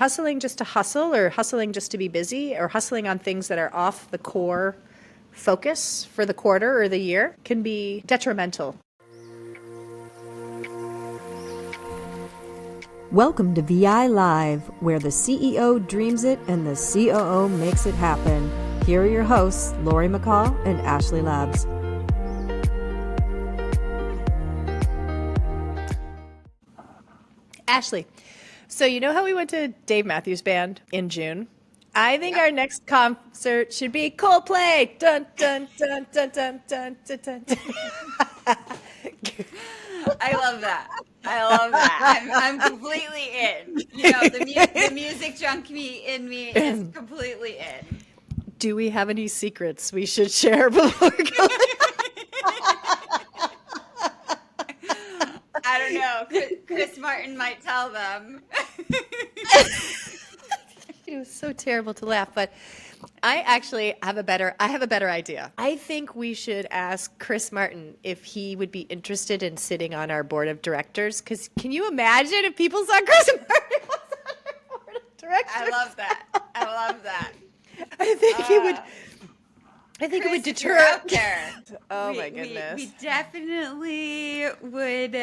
Hustling just to hustle, or hustling just to be busy, or hustling on things that are off the core focus for the quarter or the year can be detrimental. Welcome to VI Live, where the CEO dreams it and the COO makes it happen. Here are your hosts, Lori McCall and Ashley Labs. Ashley, so you know how we went to Dave Matthews Band in June? I think our next concert should be Coldplay. Dun dun dun dun dun dun dun dun. I love that. I love that. I'm completely in. You know, the music junkie in me is completely in. Do we have any secrets we should share before going? I don't know. Chris Martin might tell them. It was so terrible to laugh, but I actually have a better idea. I think we should ask Chris Martin if he would be interested in sitting on our board of directors. Because can you imagine if people saw Chris Martin was on our board of directors? I love that. I love that. I think it would. I think Chris, it would deter. you're out there. Oh my goodness! We definitely would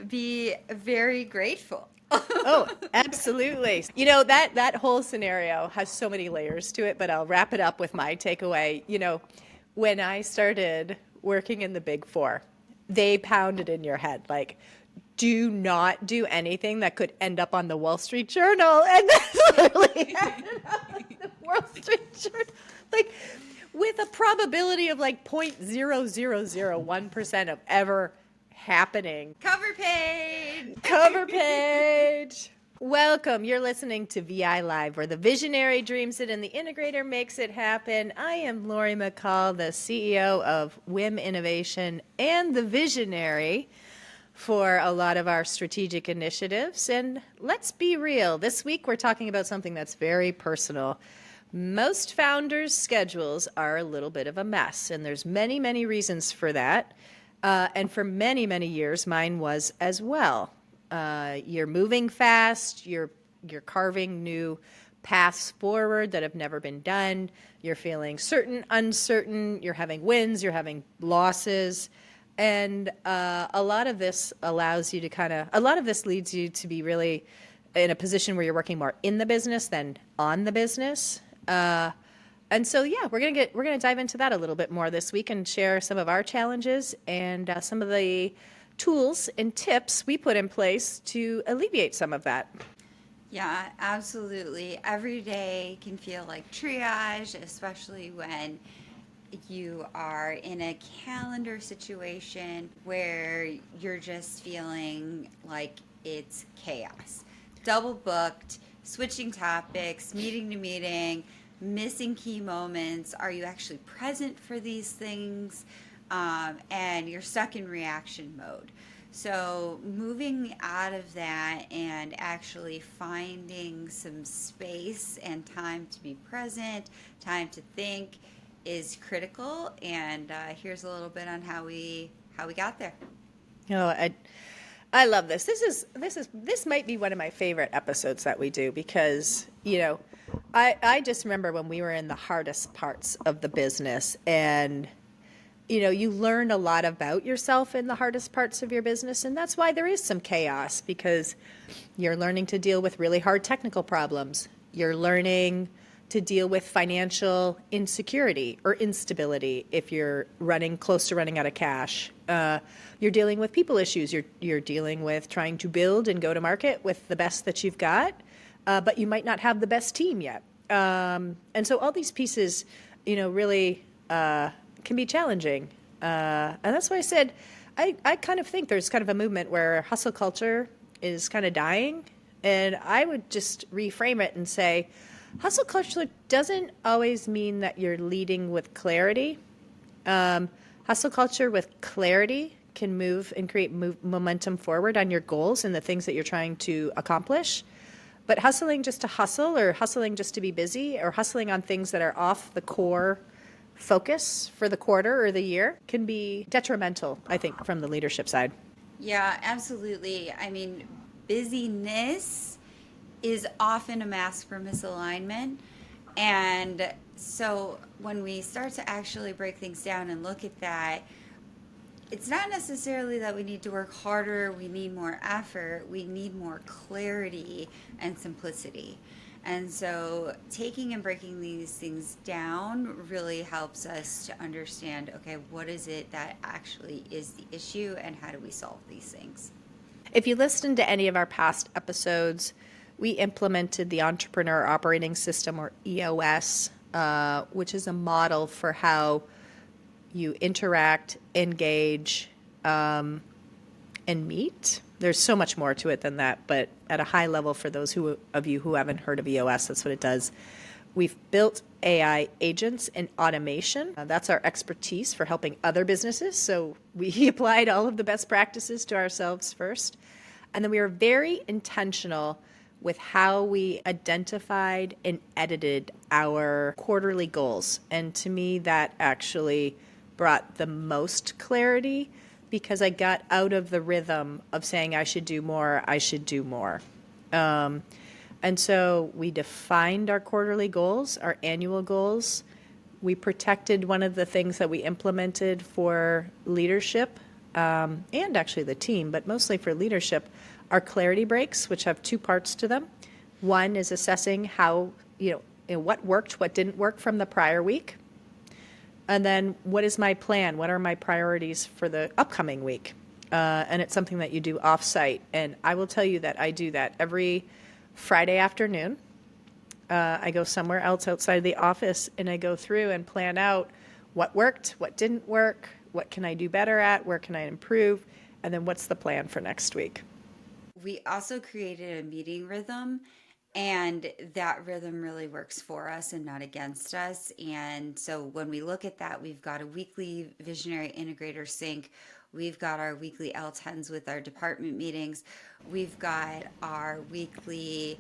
be very grateful. Oh, absolutely. You know, that whole scenario has so many layers to it, but I'll wrap it up with my takeaway. You know, when I started working in the Big Four, they pounded in your head, like, do not do anything that could end up on the Wall Street Journal. And that's literally ended up on the Wall Street Journal. Like, with a probability of like 0.0001% of ever happening. Cover page. Cover page. Welcome. You're listening to VI Live, where the visionary dreams it and the integrator makes it happen. I am Lori McCall, the CEO of WHIM Innovation and the visionary for a lot of our strategic initiatives. And let's be real. This week, we're talking about something that's very personal. Most founders' schedules are a little bit of a mess, and there's many, many reasons for that. And for many, many years, mine was as well. You're moving fast. You're carving new paths forward that have never been done. You're feeling certain, uncertain. You're having wins. You're having losses. And a lot of this allows you to a lot of this leads you to be really in a position where you're working more in the business than on the business. And so, yeah, we're gonna dive into that a little bit more this week and share some of our challenges and some of the tools and tips we put in place to alleviate some of that. Yeah, absolutely. Every day can feel like triage, especially when you are in a calendar situation where you're just feeling like it's chaos. Double booked, switching topics, meeting to meeting, missing key moments. Are you actually present for these things? And you're stuck in reaction mode. So moving out of that and actually finding some space and time to be present, time to think is critical. And here's a little bit on how we got there. Oh, I love this. This might be one of my favorite episodes that we do because, you know, I just remember when we were in the hardest parts of the business, and, you know, you learn a lot about yourself in the hardest parts of your business. And that's why there is some chaos, because you're learning to deal with really hard technical problems. You're learning to deal with financial insecurity or instability if you're close to running out of cash. You're dealing with people issues. You're dealing with trying to build and go to market with the best that you've got. But you might not have the best team yet. And so all these pieces, you know, really can be challenging. And that's why I said, I kind of think there's kind of a movement where hustle culture is kind of dying. And I would just reframe it and say, hustle culture doesn't always mean that you're leading with clarity. Hustle culture with clarity can move and create momentum forward on your goals and the things that you're trying to accomplish. But hustling just to hustle, or hustling just to be busy, or hustling on things that are off the core focus for the quarter or the year can be detrimental, I think, from the leadership side. Yeah, absolutely. I mean, busyness is often a mask for misalignment. And so when we start to actually break things down and look at that, it's not necessarily that we need to work harder, we need more effort, we need more clarity and simplicity. And so taking and breaking these things down really helps us to understand, okay, what is it that actually is the issue and how do we solve these things? If you listen to any of our past episodes, we implemented the Entrepreneur Operating System, or EOS, which is a model for how you interact, engage, and meet. There's so much more to it than that, but at a high level, for those of you who haven't heard of EOS, that's what it does. We've built AI agents and automation. That's our expertise for helping other businesses. So we applied all of the best practices to ourselves first. And then we were very intentional with how we identified and edited our quarterly goals. And to me, that actually brought the most clarity, because I got out of the rhythm of saying I should do more, I should do more. And so we defined our quarterly goals, our annual goals. We protected one of the things that we implemented for leadership, and actually the team, but mostly for leadership, our clarity breaks, which have two parts to them. One is assessing how, what worked, what didn't work from the prior week. And then what is my plan? What are my priorities for the upcoming week? And it's something that you do off-site. And I will tell you that I do that every Friday afternoon. I go somewhere else outside of the office and I go through and plan out what worked, what didn't work, what can I do better at, where can I improve, and then what's the plan for next week. We also created a meeting rhythm, and that rhythm really works for us and not against us. And so when we look at that, we've got a weekly visionary integrator sync. We've got our weekly L10s with our department meetings. We've got our weekly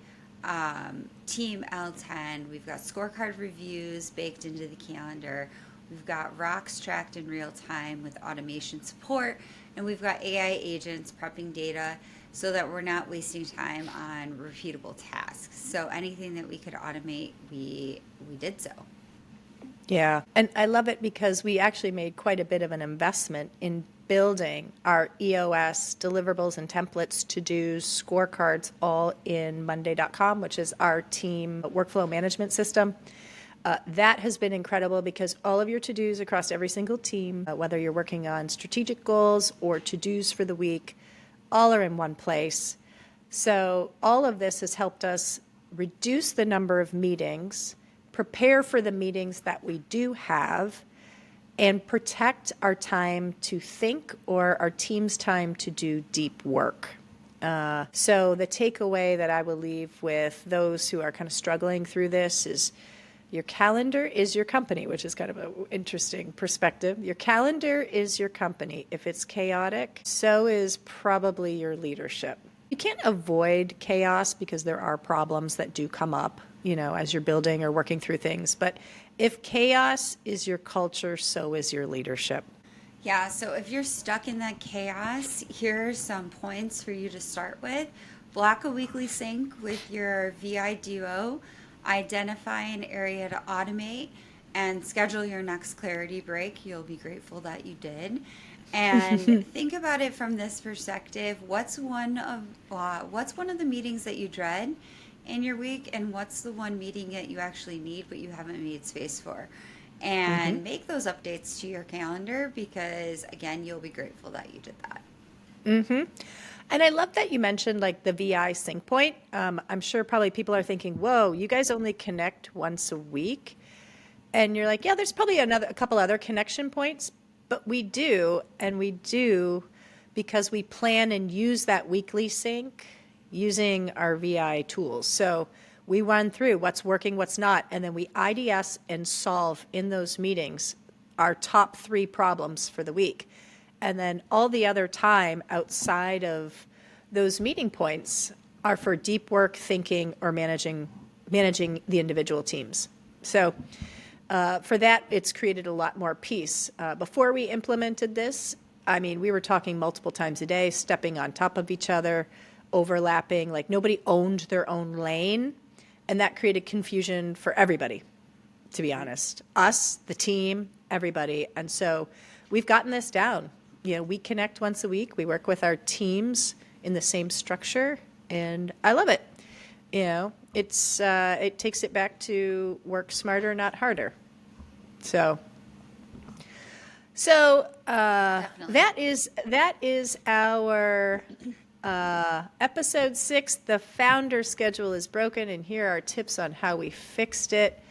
team L10. We've got scorecard reviews baked into the calendar. We've got rocks tracked in real time with automation support. And we've got AI agents prepping data so that we're not wasting time on repeatable tasks. So anything that we could automate, we did so. Yeah, and I love it because we actually made quite a bit of an investment in building our EOS deliverables and templates, to-dos, scorecards, all in Monday.com, which is our team workflow management system. That has been incredible because all of your to-dos across every single team, whether you're working on strategic goals or to-dos for the week, all are in one place. So all of this has helped us reduce the number of meetings, prepare for the meetings that we do have, and protect our time to think, or our team's time to do deep work. So the takeaway that I will leave with those who are kind of struggling through this is, your calendar is your company, which is kind of an interesting perspective. Your calendar is your company. If it's chaotic, so is probably your leadership. You can't avoid chaos because there are problems that do come up, as you're building or working through things. But if chaos is your culture, so is your leadership. Yeah, so if you're stuck in that chaos, here are some points for you to start with. Block a weekly sync with your VI duo. Identify an area to automate and schedule your next clarity break. You'll be grateful that you did. And think about it from this perspective. What's one of the meetings that you dread in your week, and what's the one meeting that you actually need but you haven't made space for? And make those updates to your calendar, because again, you'll be grateful that you did that. And I love that you mentioned like the VI sync point. I'm sure probably people are thinking, whoa, you guys only connect once a week. And you're like, yeah, there's probably a couple other connection points, but we do. And we do because we plan and use that weekly sync using our VI tools. So we run through what's working, what's not, and then we IDS and solve in those meetings our top 3 problems for the week. And then all the other time outside of those meeting points are for deep work, thinking, or managing the individual teams. So for that, it's created a lot more peace. Before we implemented this, we were talking multiple times a day, stepping on top of each other, overlapping, like nobody owned their own lane. And that created confusion for everybody, to be honest. Us, the team, everybody. And so we've gotten this down. We connect once a week. We work with our teams in the same structure, and I love it. It takes it back to work smarter, not harder. So that is our episode 6. The founder schedule is broken, and here are tips on how we fixed it.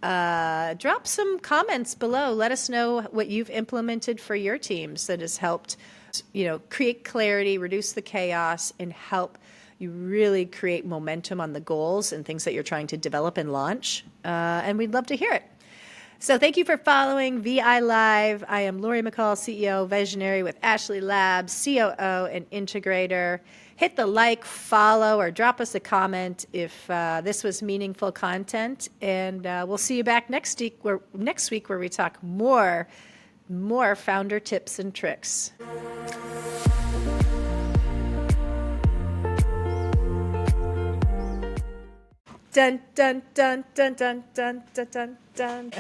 Drop some comments below. Let us know what you've implemented for your teams that has helped, create clarity, reduce the chaos, and help you really create momentum on the goals and things that you're trying to develop and launch. And we'd love to hear it. So thank you for following VI Live. I am Lori McCall, CEO, Visionary with Ashley Labs, COO and Integrator. Hit the like, follow, or drop us a comment if this was meaningful content. And we'll see you back next week where we talk more founder tips and tricks. Dun dun dun dun dun dun dun dun dun.